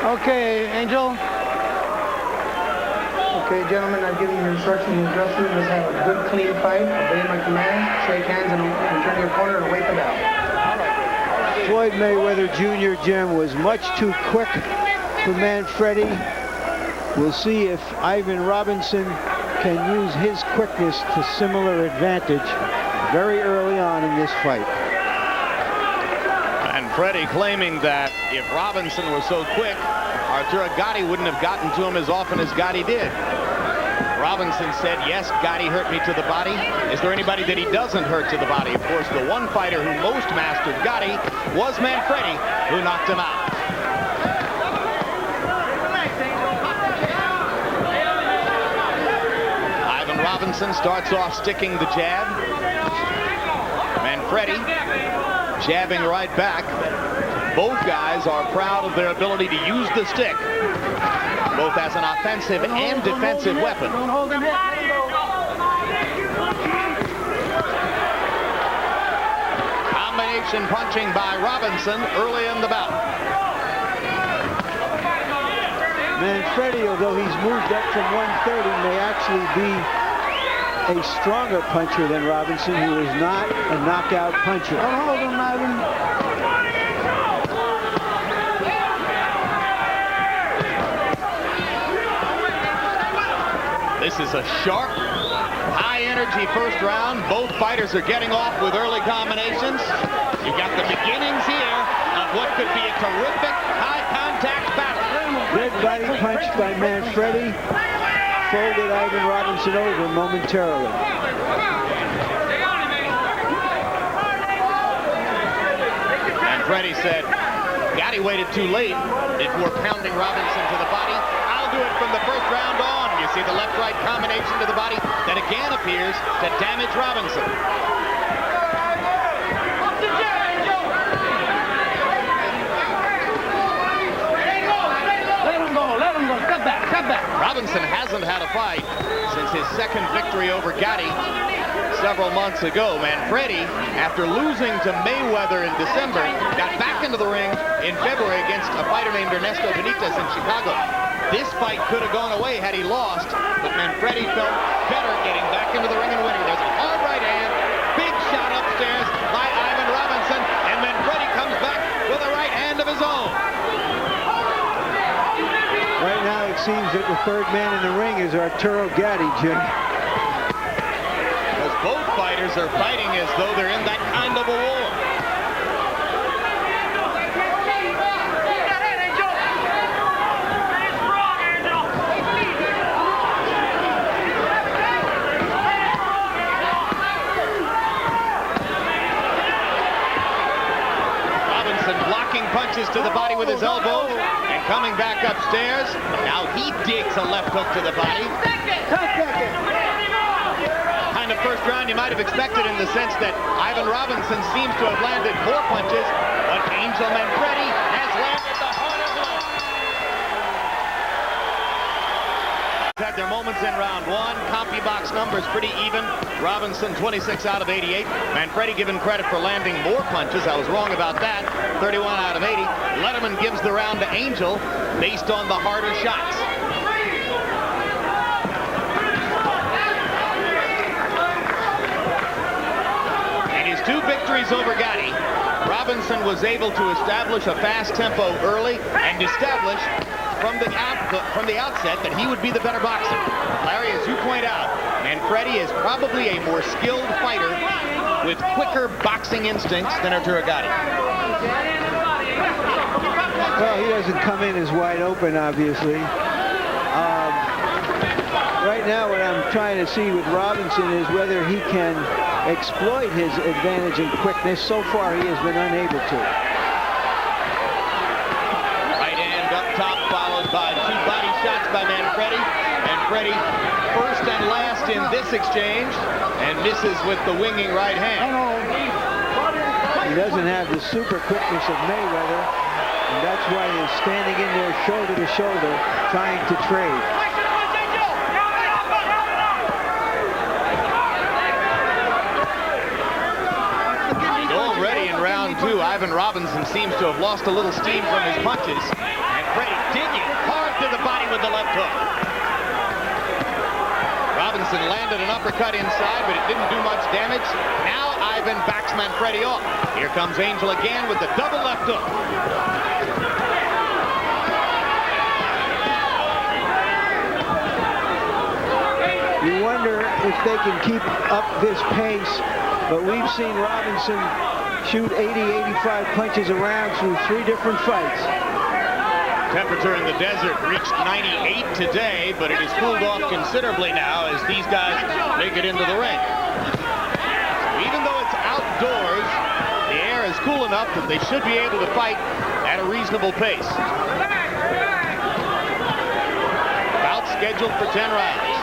Okay, Angel. Okay, gentlemen, I've given you instructions in the dressing room. Let's have a good, clean fight. Obey my commands. Shake hands and return to your corner and await the bell. Floyd Mayweather Jr. Jim was much too quick for Manfredy. We'll see if Ivan Robinson can use his quickness to similar advantage very early on in this fight. Manfredy claiming that if Robinson was so quick, Arturo Gatti wouldn't have gotten to him as often as Gatti did. Robinson said, yes, Gatti hurt me to the body. Is there anybody that he doesn't hurt to the body? Of course, the one fighter who most mastered Gatti was Manfredy, who knocked him out. Ivan Robinson starts off sticking the jab. Manfredy jabbing right back. Both guys are proud of their ability to use the stick, both as an offensive and defensive weapon. Combination punching by Robinson early in the bout. Manfredy, although he's moved up from 130, may actually be a stronger puncher than Robinson, who is not a knockout puncher. Don't hold him, Ivan. This is a sharp, high-energy first round. Both fighters are getting off with early combinations. You've got the beginnings here of what could be a terrific high-contact battle. Good body punch by Manfredy. Folded Ivan Robinson over momentarily. Manfredy said, Gatti waited too late before pounding Robinson to the body. I'll do it from the first round on. You see the left-right combination to the body that again appears to damage Robinson. Let him go. Cut back. Robinson hasn't had a fight since his second victory over Gatti several months ago. Manfredy, after losing to Mayweather in December, got back into the ring in February against a fighter named Ernesto Benitez in Chicago. This fight could have gone away had he lost, but Manfredy felt better getting back into the ring and winning. There's a hard right hand, big shot upstairs by Ivan Robinson, and Manfredy comes back with a right hand of his own. Right now, it seems that the third man in the ring is Arturo Gatti, Jim. Because both fighters are fighting as though they're in that kind of a war. Punches to the body with his elbow and coming back upstairs. Now he digs a left hook to the body. Kind of first round you might have expected in the sense that Ivan Robinson seems to have landed more punches, but Angel Manfredy has landed the harder blow. Had their moments in round one. CompuBox numbers pretty even. Robinson 26 out of 88. Manfredy given credit for landing more punches. I was wrong about that. 31 out of 80. Letterman gives the round to Angel based on the harder shots. In his two victories over Gatti, Robinson was able to establish a fast tempo early and establish from the outset that he would be the better boxer. Larry, as you point out, Manfredy is probably a more skilled fighter with quicker boxing instincts than Arturo Gatti. Well, he doesn't come in as wide open, obviously. Right now, what I'm trying to see with Robinson is whether he can exploit his advantage in quickness. So far, he has been unable to. By two body shots by Manfredy. Manfredy first and last in this exchange and misses with the winging right hand. He doesn't have the super quickness of Mayweather, and that's why he's standing in there shoulder to shoulder trying to trade. Already in round two, Ivan Robinson seems to have lost a little steam from his punches. Manfredy digging hard to the body with the left hook. Robinson landed an uppercut inside, but it didn't do much damage. Now Ivan backs Manfredy off. Here comes Angel again with the double left hook. You wonder if they can keep up this pace, but we've seen Robinson shoot 80, 85 punches around through 3 different fights. Temperature in the desert reached 98 today, but it has cooled off considerably now as these guys make it into the ring. So even though it's outdoors, the air is cool enough that they should be able to fight at a reasonable pace. Bout scheduled for 10 rounds.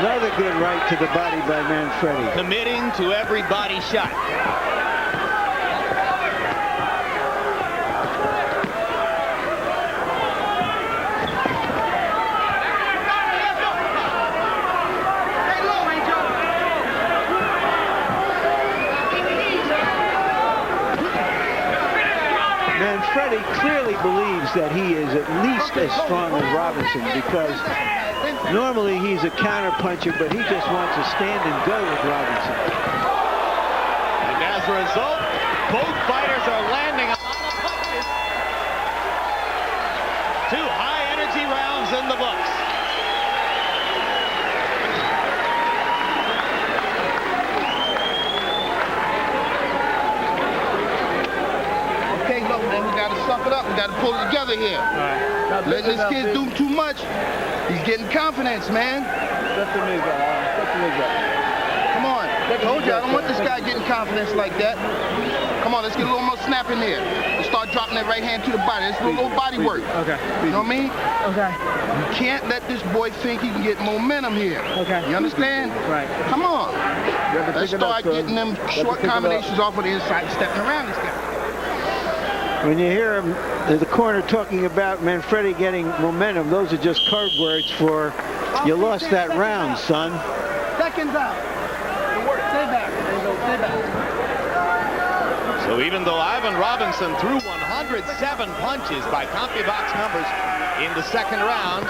Another good right to the body by Manfredy. Committing to every body shot. Manfredy clearly believes that he is at least as strong as Robinson, because normally he's a counterpuncher, but he just wants to stand and go with Robinson. And as a result, both fighters are landing a lot of punches. 2 high-energy rounds in the books. Okay, look, man, we got to suck it up. We got to pull it together here. Letting this kid do too much. He's getting confidence, man. Come on. I told you, I don't want this guy getting confidence like that. Come on, let's get a little more snap in there. Let's start dropping that right hand to the body. Let's do a little body work. Okay. You know what I mean? Okay. You can't let this boy think he can get momentum here. Okay. You understand? Right. Come on. Let's start getting them short combinations off of the inside, stepping around this guy. When you hear him in the corner talking about Manfredy getting momentum, those are just code words for you lost that round, son. Seconds out. Stay back. Stay back. So even though Ivan Robinson threw 107 punches by CompuBox numbers in the second round,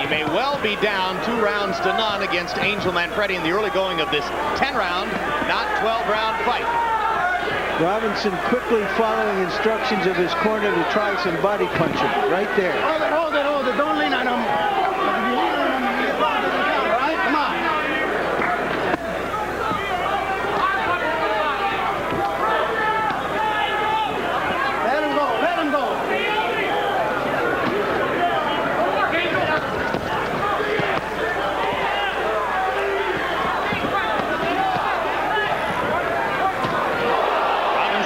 he may well be down 2 rounds to none against Angel Manfredy in the early going of this 10-round, not 12-round fight. Robinson quickly following instructions of his corner to try some body punching. Right there. Hold it. Don't lean on him. If you lean on him, you get blocked in the counter, all right? Come on. Let him go.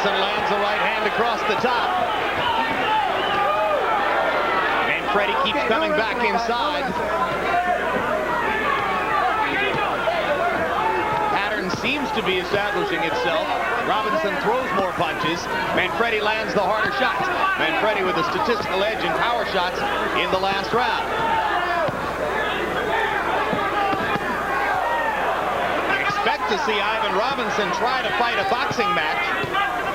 Lands a right hand across the top. Manfredy keeps coming back inside. Pattern seems to be establishing itself. Robinson throws more punches. Manfredy lands the harder shots. Manfredy with a statistical edge in power shots in the last round. Expect to see Ivan Robinson try to fight a boxing match.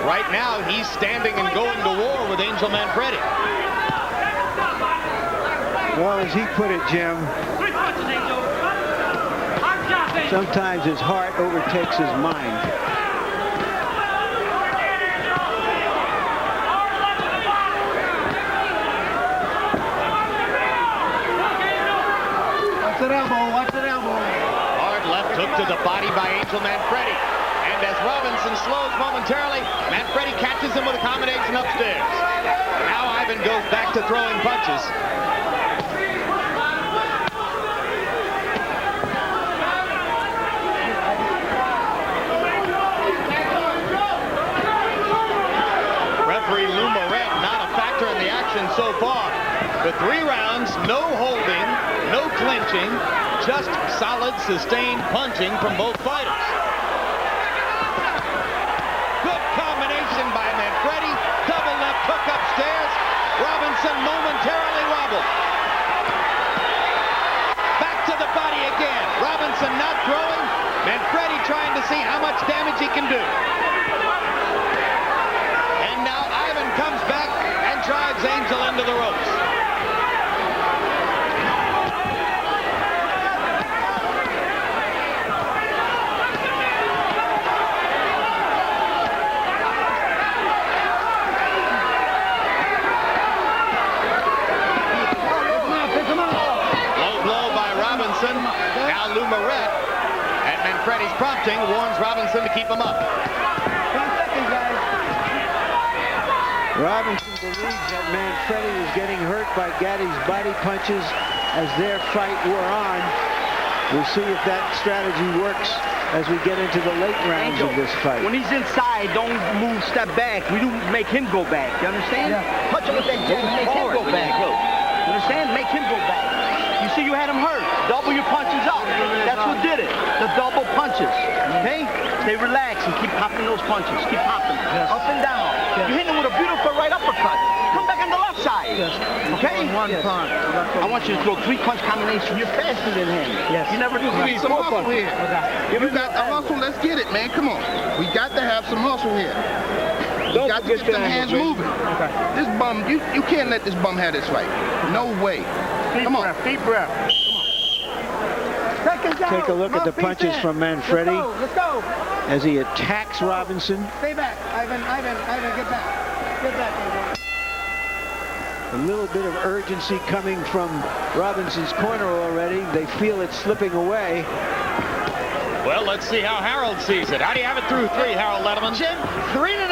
Right now, he's standing and going to war with Angel Manfredy. Well, as he put it, Jim, sometimes his heart overtakes his mind. Watch that elbow. Hard left hook to the body by Angel Manfredy. And as Robinson slows momentarily, Manfredy catches him with a combination upstairs. Now Ivan goes back to throwing punches. Referee Lou Moret not a factor in the action so far. The 3 rounds, no holding, no clinching, just solid, sustained punching from both fighters. By Manfredy, double left hook upstairs. Robinson momentarily wobbled. Back to the body again. Robinson not throwing. Manfredy trying to see how much damage he can do. And now Ivan comes back and drives Angel into the ropes. Now Lou Moret, at Manfredy's prompting, warns Robinson to keep him up. 10 seconds, guys. Robinson believes that Manfredy was getting hurt by Gatti's body punches as their fight wore on. We'll see if that strategy works as we get into the late rounds of this fight. When he's inside, don't move, step back. We do make him go back. You understand? Yeah. Punch him with that jab, make him go back. You understand? Make him go back. You see, you had him hurt. Double your punches up. That's what did it. The double punches. Okay? Stay relaxed and keep popping those punches. Keep popping. Yes. Up and down. Yes. You hit him with a beautiful right uppercut. Come back on the left side. Yes. Okay? One punch. I want you to throw 3-punch combination. You're faster than him. Yes. You never do We need some hustle here. Okay. You got the hustle. Let's get it, man. Come on. We got to have some hustle here. We got to get them hands moving. Okay. This bum, you can't let this bum have this fight. No way. Come on. Deep breath. Take a look at the punches from Manfredy Let's go. as he attacks Robinson. Stay back. Ivan, get back. Get back, Angel. A little bit of urgency coming from Robinson's corner already. They feel it slipping away. Well, let's see how Harold sees it. How do you have it through 3, Harold Letterman? Jim, 3-0,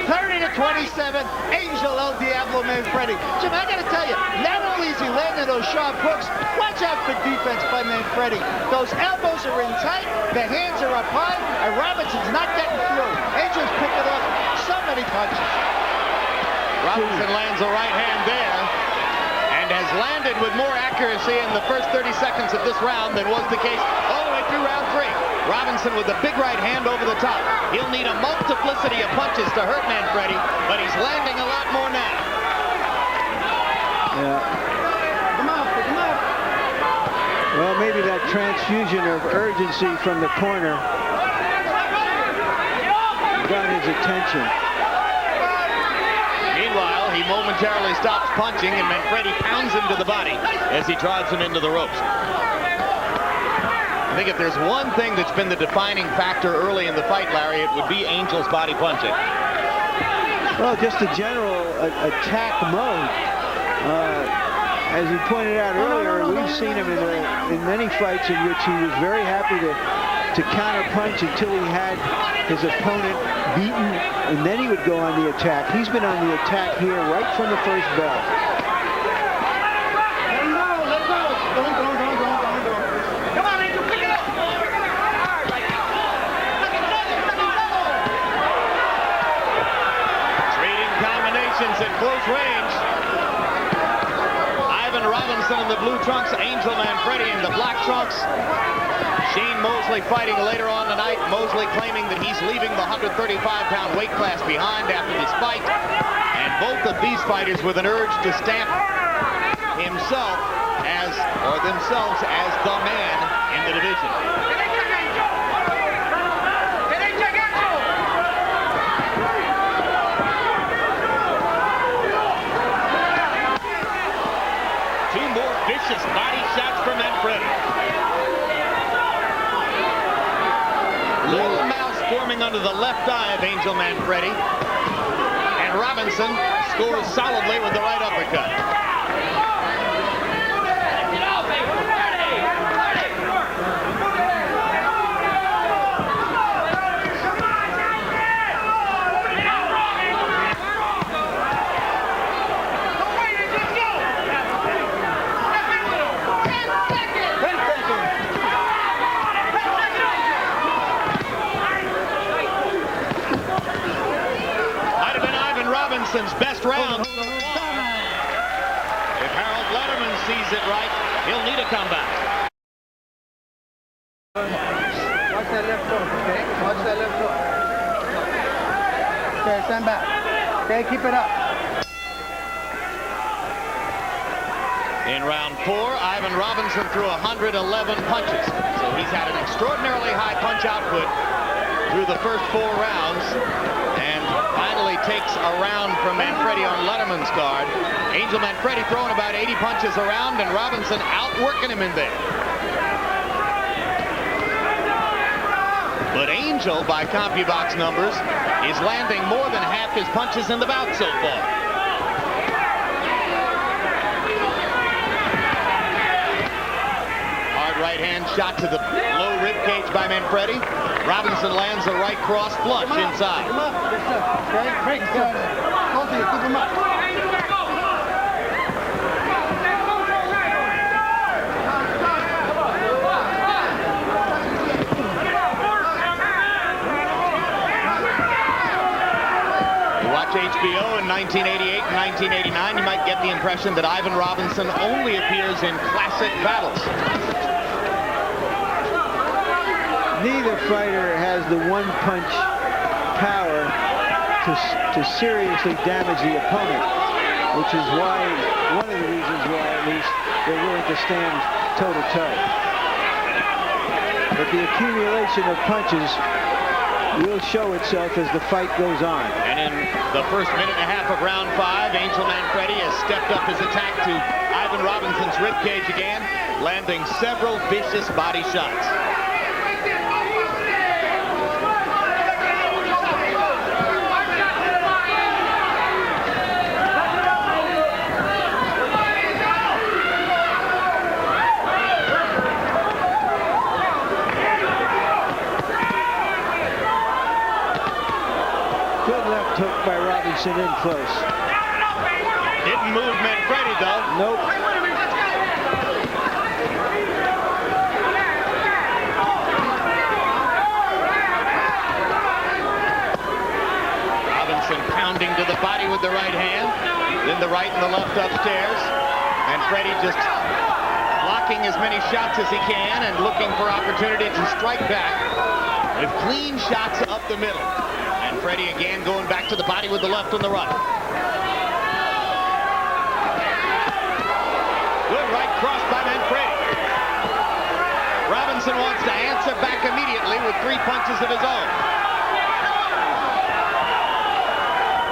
30-27, Angel El Diablo Manfredy. Jim, I got to tell you, not only is he landing those sharp hooks, watch out for defense by Manfredy. Those elbows are in tight, the hands are up high, and Robinson's not getting through. Angel's picking up so many punches. Robinson lands a right hand there and has landed with more accuracy in the first 30 seconds of this round than was the case all the way through round 3. Robinson with a big right hand over the top. He'll need a multiplicity of punches to hurt Manfredy, but he's landing a lot more now. Yeah. Come on, pick him up. Well, maybe that transfusion of urgency from the corner got his attention. Meanwhile, he momentarily stops punching and Manfredy pounds him to the body as he drives him into the ropes. I think if there's one thing that's been the defining factor early in the fight, Larry, it would be Angel's body punching. Well, just a general attack mode. As you pointed out earlier, we've seen him in many fights in which he was very happy to counter-punch until he had his opponent beaten, and then he would go on the attack. He's been on the attack here right from the first bell. Let go. Don't. Come on, Angel, pick it up. Trading combinations at close range. Ivan Robinson in the blue trunks, Angel Manfredy in the black trunks. Shane Mosley fighting later on tonight. Mosley claiming that he's leaving the 135-pound weight class behind after this fight. And both of these fighters with an urge to stamp himself as, or themselves as, the man in the division. Two more vicious body shots from Manfredy. Little mouse forming under the left eye of Angel Manfredy. And Robinson scores solidly with the right uppercut. Robinson's best round. If Harold Letterman sees it right, he'll need a comeback. Watch that left hook, okay? Watch that left hook. Okay, stand back. Okay, keep it up. In round 4, Ivan Robinson threw 111 punches. So he's had an extraordinarily high punch output through the first 4 rounds, and finally takes a round from Manfredy on Letterman's card. Angel Manfredy throwing about 80 punches around, and Robinson outworking him in there. But Angel, by CompuBox numbers, is landing more than half his punches in the bout so far. Hard right hand shot to the low rib cage by Manfredy. Robinson lands a right cross flush inside. Come up. Yes, sir. Break, sir. Both of you, keep him up. HBO in 1988 and 1989, you might get the impression that Ivan Robinson only appears in classic battles. Neither fighter has the one-punch power to seriously damage the opponent, which is why, one of the reasons why at least, they're willing to stand toe-to-toe. But the accumulation of punches will show itself as the fight goes on. And in the first minute and a half of round 5, Angel Manfredy has stepped up his attack to Ivan Robinson's ribcage again, landing several vicious body shots. Hook by Robinson in close. Didn't move Manfredy though. Nope. Robinson pounding to the body with the right hand, then the right and the left upstairs. Manfredy just blocking as many shots as he can and looking for opportunity to strike back with clean shots up the middle. Manfredy again going back to the body with the left and the right. Good right cross by Manfredy. Robinson wants to answer back immediately with 3 punches of his own.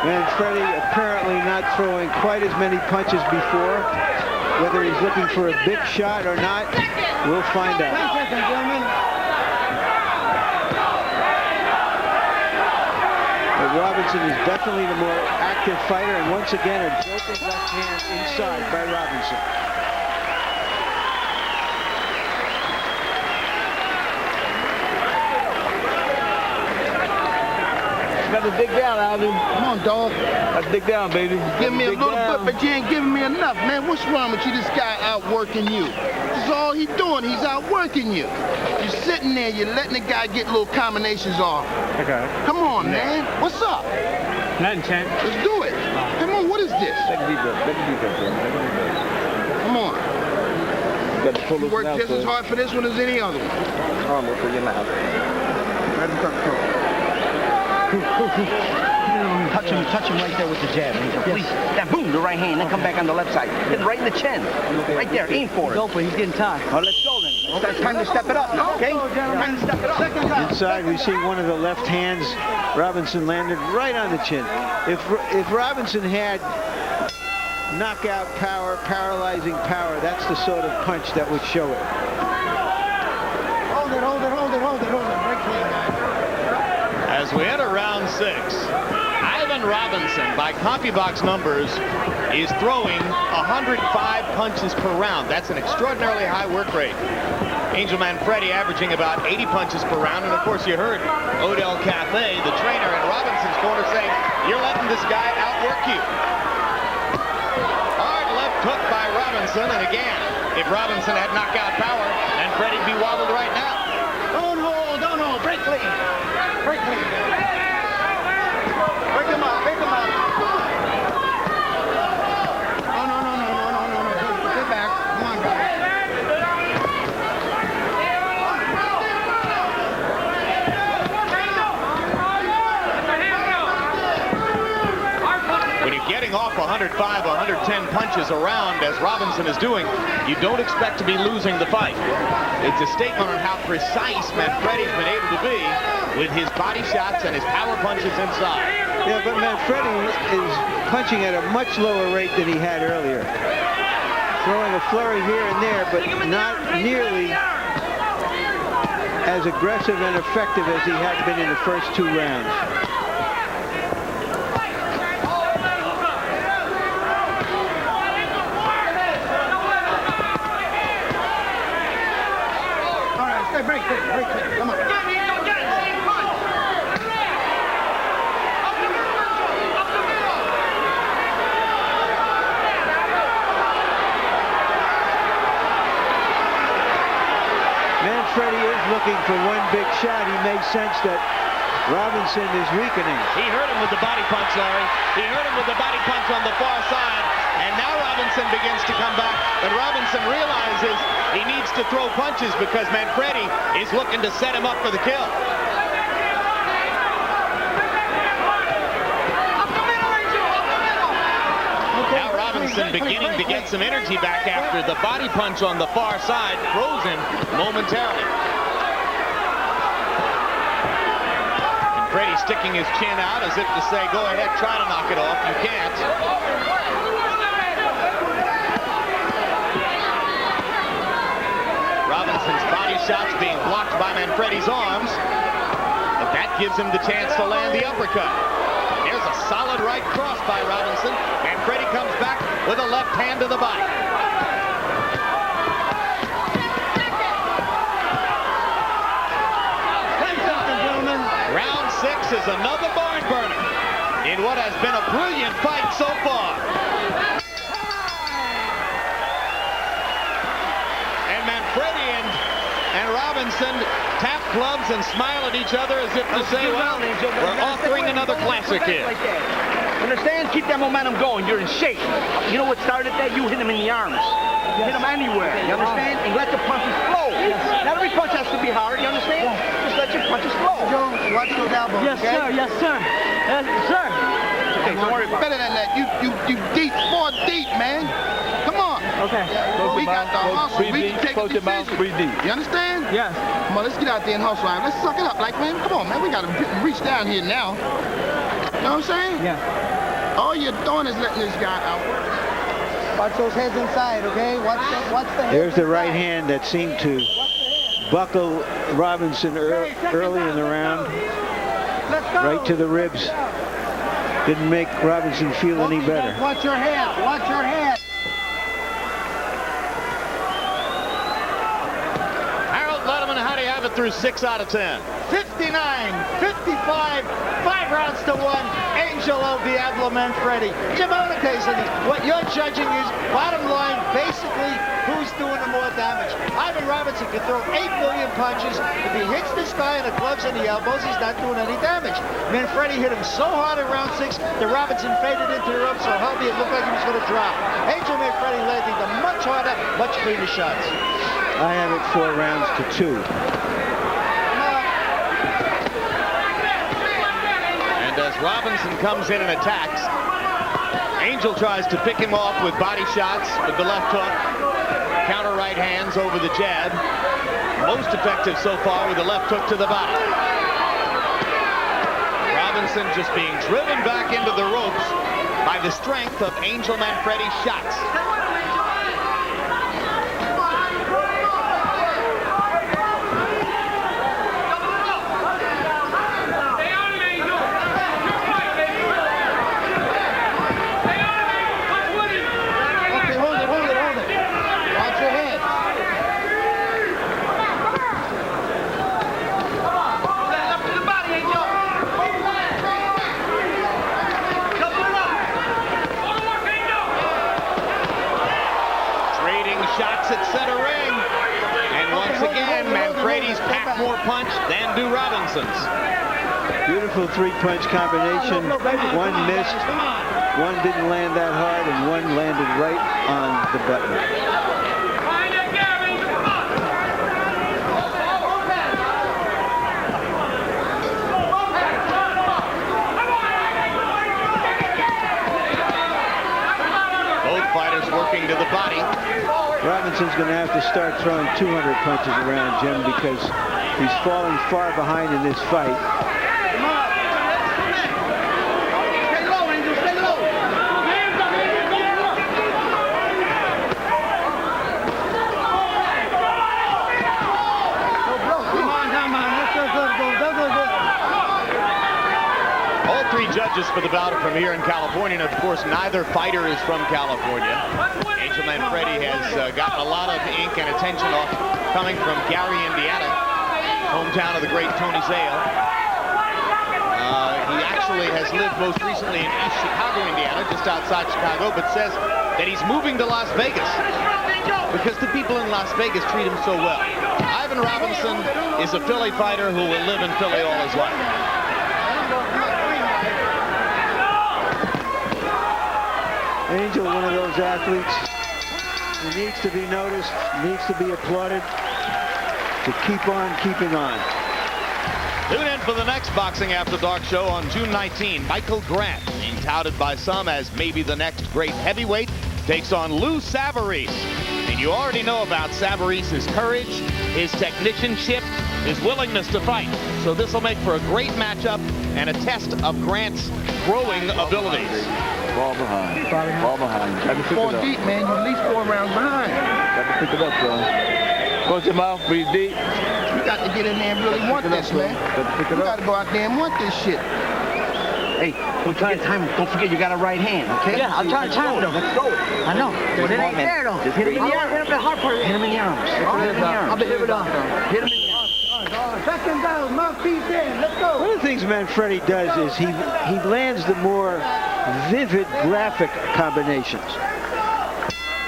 Manfredy apparently not throwing quite as many punches before. Whether he's looking for a big shot or not, we'll find out. Robinson is definitely the more active fighter, and once again a jolting left hand inside by Robinson. Got to dig down, Alvin. Come on, dog. Got to dig down, baby. Give me a little bit, but you ain't giving me enough, man. What's wrong with you? This guy outworking you. This is all he's doing. He's outworking you. You're sitting there, you're letting the guy get little combinations off. Okay. Come on, man. What's up? Nothing, champ. Let's do it. Come on, what is this? Take a deep breath. Take a deep breath, man. Take a deep breath. Come on. You got to pull You this work out, just as hard for this one as any other one. Arm will for your mouth. Touch him right there with the jab. Please. That boom, the right hand, then come back on the left side. Hit right in the chin. Right there, aim for it. He's getting tired. Oh, let's go then. It's time to step it up now, okay? Time to step it up. Inside, we see one of the left hands. Robinson landed right on the chin. If Robinson had knockout power, paralyzing power, that's the sort of punch that would show it. Hold it. Break clean, guys. As we enter round 6, Ivan Robinson, by CompuBox numbers, is throwing 105 punches per round. That's an extraordinarily high work rate. Angel Manfredy averaging about 80 punches per round. And of course, you heard Odell Cathay, the trainer in Robinson's corner, saying, "You're letting this guy outwork you." Hard left hook by Robinson. And again, if Robinson had knockout power, Manfredy'd be wobbled right now. Don't hold. Break clean. Break him up. No. Get back. Come on, guys. when you're getting off 105, 110 punches around, as Robinson is doing, you don't expect to be losing the fight. It's a statement on how precise Manfredi's been able to be with his body shots and his power punches inside. Yeah, but Manfredy is punching at a much lower rate than he had earlier. Throwing a flurry here and there, but not nearly as aggressive and effective as he had been in the first 2 rounds. Break, come on. Manfredy is looking for one big shot. He makes sense that Robinson is weakening. He hurt him with the body punch, Larry. He hurt him with the body punch on the far side. And now Robinson begins to come back. But Robinson realizes he needs to throw punches because Manfredy is looking to set him up for the kill. Now Robinson beginning to get some energy back after the body punch on the far side froze him momentarily. Manfredy sticking his chin out as if to say, go ahead, try to knock it off. You can't. Robinson's body shots being blocked by Manfredy's arms, but that gives him the chance to land the uppercut. There's a solid right cross by Robinson. Manfredy comes back with a left hand to the body. Round 6 is another barn burner in what has been a brilliant fight so far. And Manfredy and Robinson tap gloves and smile at each other as if to say, well, we're offering another classic here. Understand? Keep that momentum going. You're in shape. You know what started that? You hit him in the arms. Hit him anywhere. You understand? And let the punches flow. Not every punch has to be hard. You understand? Just let your punches flow. Joe, watch those elbows. Yes, okay? sir. Yes, sir. Yes, sir. Okay, don't worry about it. Better than that. You deep, 4 deep, man. Come on. Okay. We got the hustle. We can take a decision. You understand? Yes. Come on, let's get out there and hustle. Let's suck it up. Like, man, come on, man. We got to reach down here now. You know what I'm saying? Yeah. All you're doing is letting this guy out. Watch those heads inside, okay? Watch the heads There's the inside. right hand that seemed to buckle Robinson early in the round. Let's go. Right to the ribs. Didn't make Robinson feel any better. Watch your head. Watch your head. Harold Letterman, how do you have it through 6 out of 10? 59, 55, 5 rounds to 1. Angel Diablo Manfredy. Jim Onakason, what you're judging is, bottom line, basically, who's doing the more damage. Ivan Robinson can throw 8 million punches. If he hits this guy in the gloves and the elbows, he's not doing any damage. Manfredy hit him so hard in round 6 that Robinson faded into the ropes so healthy it looked like he was going to drop. Angel Manfredy landing the much harder, much cleaner shots. I have it 4 rounds to 2. As Robinson comes in and attacks, Angel tries to pick him off with body shots with the left hook, counter right hands over the jab. Most effective so far with the left hook to the body. Robinson just being driven back into the ropes by the strength of Angel Manfredy's shots. At center ring, and once again Manfredy's pack more punch than do Robinson's. Beautiful 3-punch combination. One missed, one didn't land that hard, and one landed right on the button. Robinson's going to have to start throwing 200 punches around, Jim, because he's falling far behind in this fight. Stay low, Angel, stay low. Come on. That's good. All three judges for the bout are from here in California, and of course, neither fighter is from California. Angel Manfredy has gotten a lot of ink and attention off coming from Gary, Indiana, hometown of the great Tony Zale. He actually has lived most recently in East Chicago, Indiana, just outside Chicago, but says that he's moving to Las Vegas because the people in Las Vegas treat him so well. Ivan Robinson is a Philly fighter who will live in Philly all his life. Angel, one of those athletes who needs to be noticed, needs to be applauded, to keep on keeping on. Tune in for the next Boxing After Dark show on June 19. Michael Grant, being touted by some as maybe the next great heavyweight, takes on Lou Savarese. And you already know about Savarese's courage, his technicianship, his willingness to fight. So this will make for a great matchup and a test of Grant's growing abilities. Ball behind. Ball behind. Got to pick Four it up. deep, man. You're at least 4 rounds behind. Got to pick it up, son. Close your mouth, breathe deep. You got to get in there and really want this, man. Got to pick You it got up. to go out there and want this shit. Hey, don't forget time. Don't forget you got a right hand, okay? Yeah, I'm trying to time him. Let's go. I know, but it ain't there though. Just Hit him in the breathe. arm. Hit him in the hard part. Hit him in the arms. Hit him in the arms. I'll be here with him. Hit him in the arms. Second down, mouthpiece in. Let's go. One of the things Manfredy does is he lands the more vivid graphic combinations.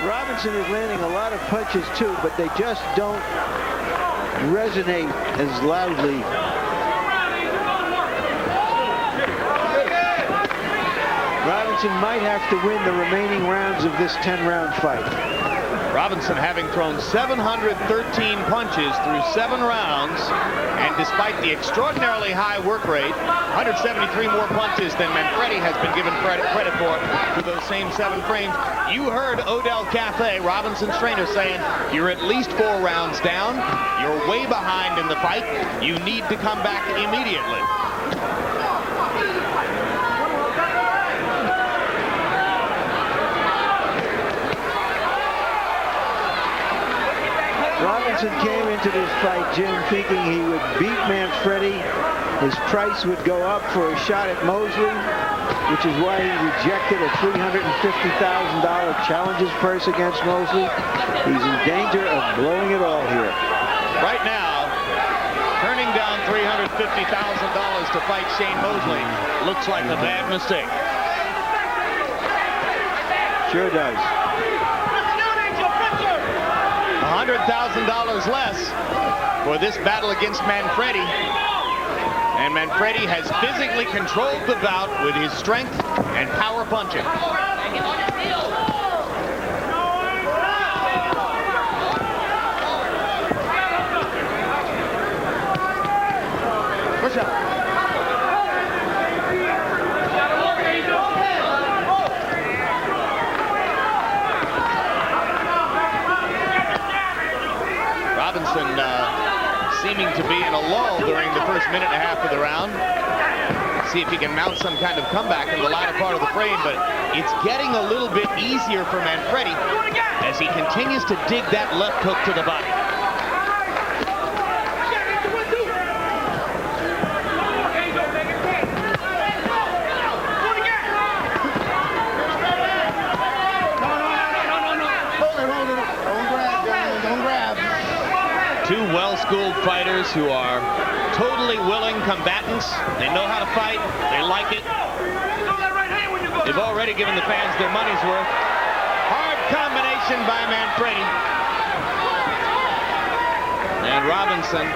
Robinson is landing a lot of punches too, but they just don't resonate as loudly. Robinson might have to win the remaining rounds of this 10-round fight. Robinson having thrown 713 punches through 7 rounds, and despite the extraordinarily high work rate, 173 more punches than Manfredy has been given credit for through those same 7 frames. You heard Odell Cathay, Robinson's trainer, saying you're at least 4 rounds down, you're way behind in the fight, you need to come back immediately. Robinson came into this fight, Jim, thinking he would beat Manfredy. His price would go up for a shot at Mosley, which is why he rejected a $350,000 challenger's purse against Mosley. He's in danger of blowing it all here. Right now, turning down $350,000 to fight Shane Mosley looks like a bad mistake. Sure does. $100,000 less for this battle against Manfredy. And Manfredy has physically controlled the bout with his strength and power punching. Push up. Robinson seeming to be in a lull during the first minute and a half of the round. See if he can mount some kind of comeback in the latter part of the frame, but it's getting a little bit easier for Manfredy as he continues to dig that left hook to the body. Two well-schooled fighters who are totally willing combatants. They know how to fight. They like it. They've already given the fans their money's worth. Hard combination by Manfredy. And Robinson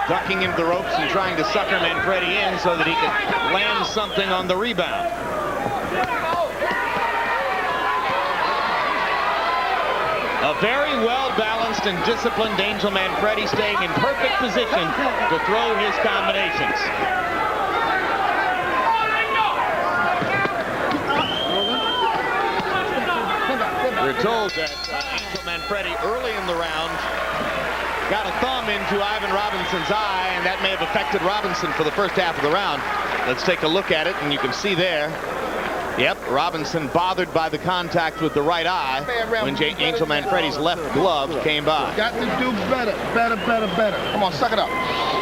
ducking into the ropes and trying to sucker Manfredy in so that he can land something on the rebound. A very well-balanced and disciplined Angel Manfredy, staying in perfect position to throw his combinations. We're told that Angel Manfredy early in the round got a thumb into Ivan Robinson's eye, and that may have affected Robinson for the first half of the round. Let's take a look at it, and you can see there. Yep, Robinson bothered by the contact with the right eye when Angel Manfredy's left glove came by. Got to do better. Come on, suck it up.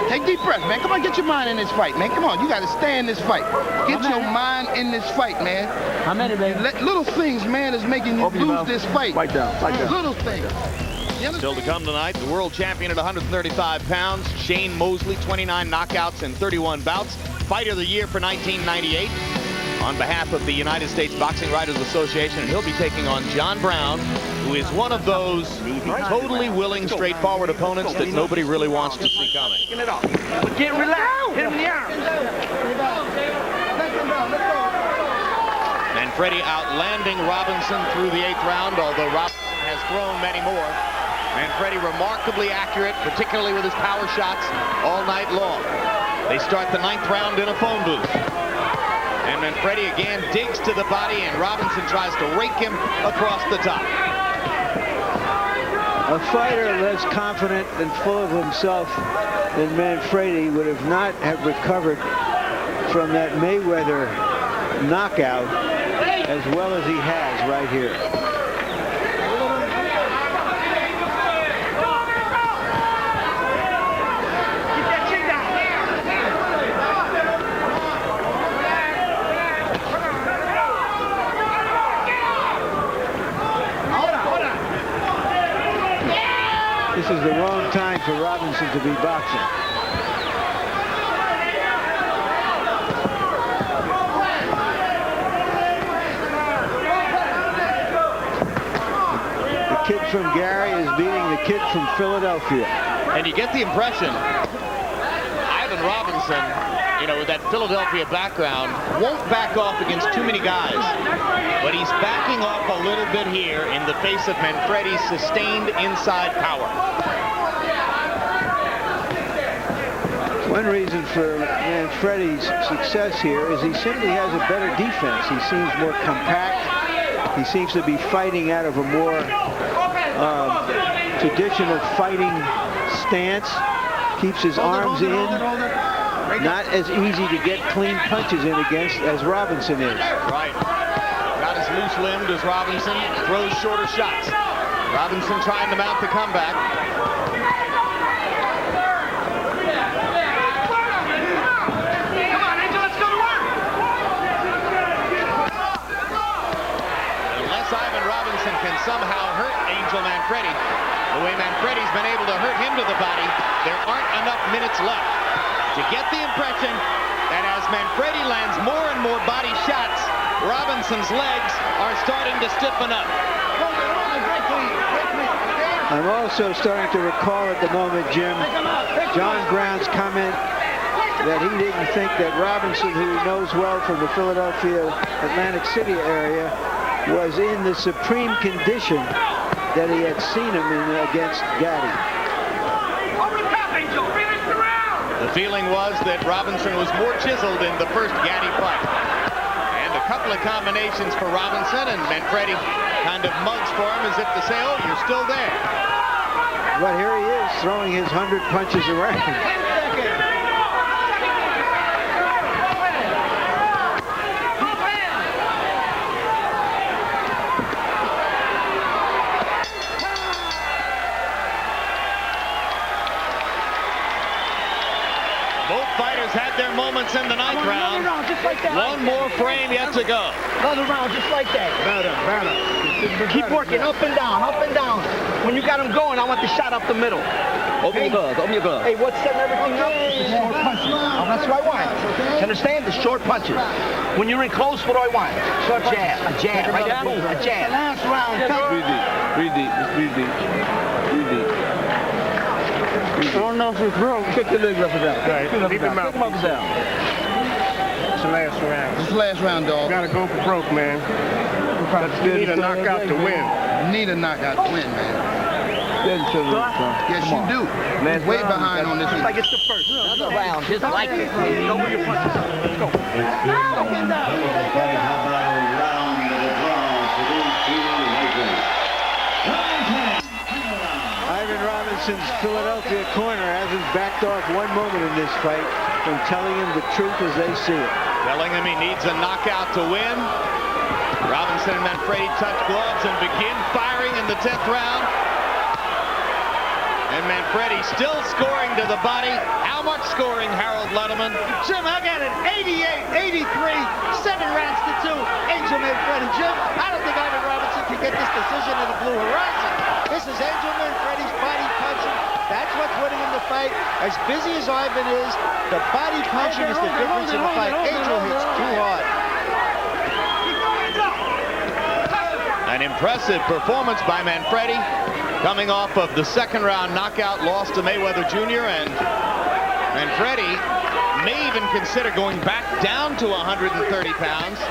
Take deep breath, man. Come on, get your mind in this fight, man. Come on, you got to stay in this fight. Get your mind in this fight, man. How many, baby? Little things, man, is making you lose this fight. Right down. Little things. Still to come tonight, the world champion at 135 pounds, Shane Mosley, 29 knockouts in 31 bouts. Fighter of the year for 1998. On behalf of the United States Boxing Writers Association, and he'll be taking on John Brown, who is one of those totally willing, straightforward opponents that nobody really wants to see coming. Get relaxed. Hit him in the arms. Manfredy outlanding Robinson through the 8th round, although Robinson has thrown many more. Manfredy remarkably accurate, particularly with his power shots all night long. They start the 9th round in a phone booth. And Manfredy again digs to the body, and Robinson tries to rake him across the top. A fighter less confident and full of himself than Manfredy would have not have recovered from that Mayweather knockout as well as he has right here. This is the wrong time for Robinson to be boxing. The kid from Gary is beating the kid from Philadelphia. And you get the impression Ivan Robinson, you know, with that Philadelphia background, won't back off against too many guys. But he's backing off a little bit here in the face of Manfredy's sustained inside power. One reason for Manfredy's success here is he simply has a better defense. He seems more compact. He seems to be fighting out of a more traditional fighting stance. Keeps his arms in. Not as easy to get clean punches in against as Robinson is. Right. Not as loose-limbed as Robinson. Throws shorter shots. Robinson trying to mount the comeback. Can somehow hurt Angel Manfredy the way Manfredy's been able to hurt him to the body. There aren't enough minutes left to get the impression that as Manfredy lands more and more body shots, Robinson's legs are starting to stiffen up. I'm also starting to recall at the moment, Jim, John Brown's comment that he didn't think that Robinson, who he knows well from the Philadelphia, Atlantic City area, was in the supreme condition that he had seen him in against Gatti. The feeling was that Robinson was more chiseled in the first Gatti fight. And a couple of combinations for Robinson, and Manfredy kind of mugs for him as if to say, oh, you're still there. But here he is throwing his 100 punches around. Had their moments in the 9th round. Just like that. One more frame yet to go. Another round just like that. Keep working up and down, up and down. When you got him going, I want the shot up the middle. Open your gloves, open your gloves. Hey, what's setting everything up? The short punches. Oh, that's what I want. Understand? The short punches. When you're in close, what do I want? Short jab. A jab. Right down. A jab. Last round. Breathe deep. Breathe deep. Just breathe deep. Breathe deep. I don't know if it's broke. Kick the legs up and down. Right. Kick them up and down. It's the last round. It's the last round, dog. Gotta go for broke, man. You need a knockout to win. Need a knockout to win, man. Yes, you do. Last Way round, behind on this one. Like it's the first. Another round, just like it. Go with your punches. Let's go. Robinson's Philadelphia corner hasn't backed off one moment in this fight from telling him the truth as they see it. Telling him he needs a knockout to win. Robinson and Manfredy touch gloves and begin firing in the 10th round. And Manfredy still scoring to the body. How much scoring, Harold Letterman? Jim, I got it 88-83, 7 rounds to 2. Angel Manfredy. Jim, I don't think Ivan Robinson can get this decision in the Blue Horizon. This is Angel Manfredy's body punching. That's what's winning in the fight. As busy as Ivan is, the body punching is the difference in the fight. Angel hits too hard. An impressive performance by Manfredy, coming off of the 2nd round knockout loss to Mayweather Jr. And Manfredy may even consider going back down to 130 pounds.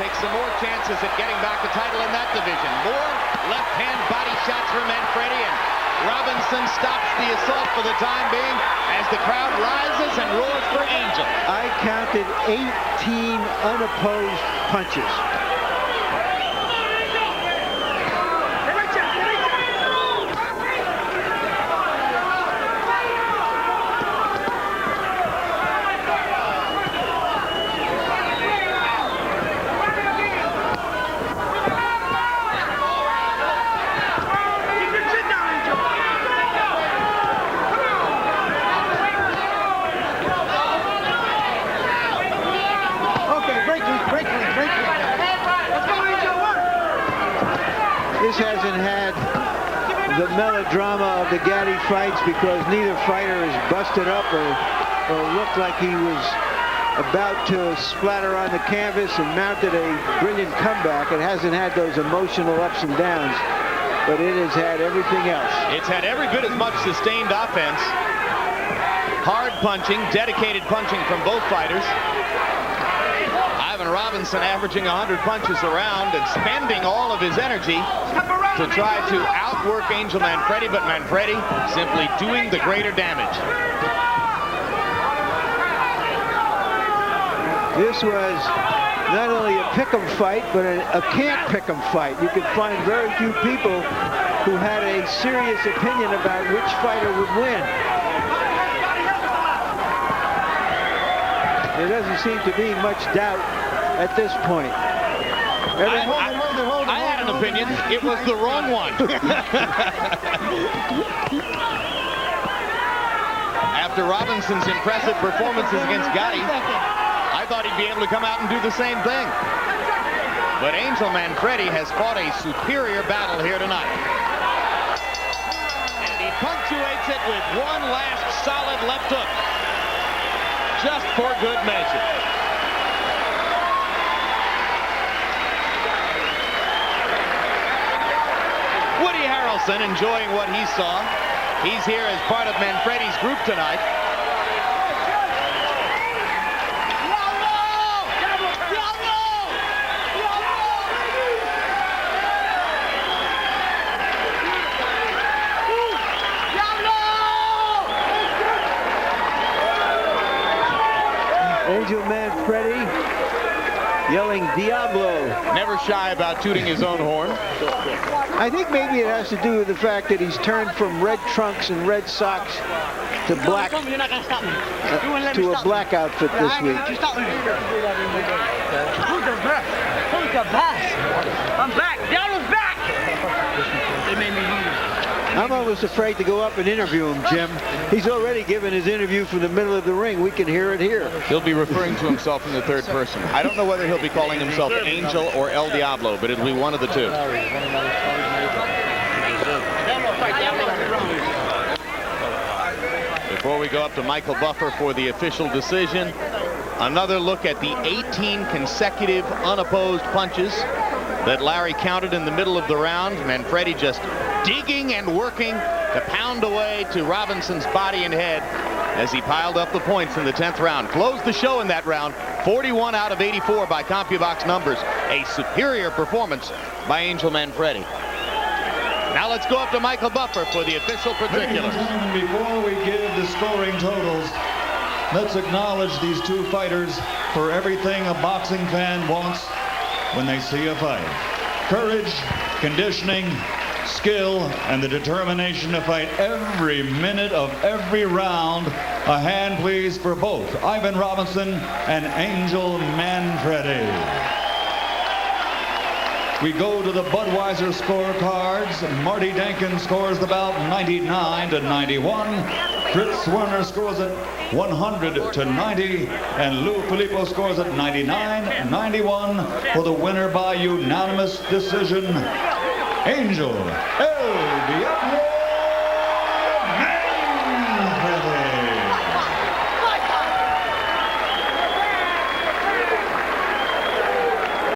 Take some more chances at getting back a title in that division. More left-hand body shots from Manfredy, and Robinson stops the assault for the time being as the crowd rises and roars for Angel. I counted 18 unopposed punches. This hasn't had the melodrama of the Gatti fights because neither fighter is busted up or looked like he was about to splatter on the canvas and mounted a brilliant comeback. It hasn't had those emotional ups and downs, but it has had everything else. It's had every bit as much sustained offense, hard punching, dedicated punching from both fighters. Ivan Robinson averaging 100 punches around and spending all of his energy to try to outwork Angel Manfredy, but Manfredy simply doing the greater damage. This was not only a pick'em fight, but a can't pick'em fight. You could find very few people who had a serious opinion about which fighter would win. There doesn't seem to be much doubt at this point. I had an opinion. It was the wrong one. After Robinson's impressive performances against Gatti, I thought he'd be able to come out and do the same thing. But Angel Manfredy has fought a superior battle here tonight. And he punctuates it with one last solid left hook. Just for good measure. Woody Harrelson enjoying what he saw. He's here as part of Manfredy's group tonight. Angel Manfredy yelling Diablo. Never shy about tooting his own horn. I think maybe it has to do with the fact that he's turned from red trunks and red socks to black, to a black outfit this week. Who's the best? I'm back. Diablo's back. They made me lose. I'm almost afraid to go up and interview him, Jim. He's already given his interview from the middle of the ring. We can hear it here. He'll be referring to himself in the third person. I don't know whether he'll be calling himself Angel or El Diablo, but it'll be one of the two. Before we go up to Michael Buffer for the official decision, another look at the 18 consecutive unopposed punches that Larry counted in the middle of the round. Manfredy just digging and working to pound away to Robinson's body and head as he piled up the points in the 10th round. Closed the show in that round, 41 out of 84 by CompuBox numbers. A superior performance by Angel Manfredy. Now let's go up to Michael Buffer for the official particulars. Ladies and gentlemen, before we give the scoring totals, let's acknowledge these two fighters for everything a boxing fan wants when they see a fight. Courage, conditioning, skill, and the determination to fight every minute of every round. A hand, please, for both Ivan Robinson and Angel Manfredy. We go to the Budweiser scorecards. Marty Denkin scores the bout 99-91. Fritz Werner scores it 100-90. And Lou Filippo scores it 99-91 for the winner by unanimous decision, Angel El Diablo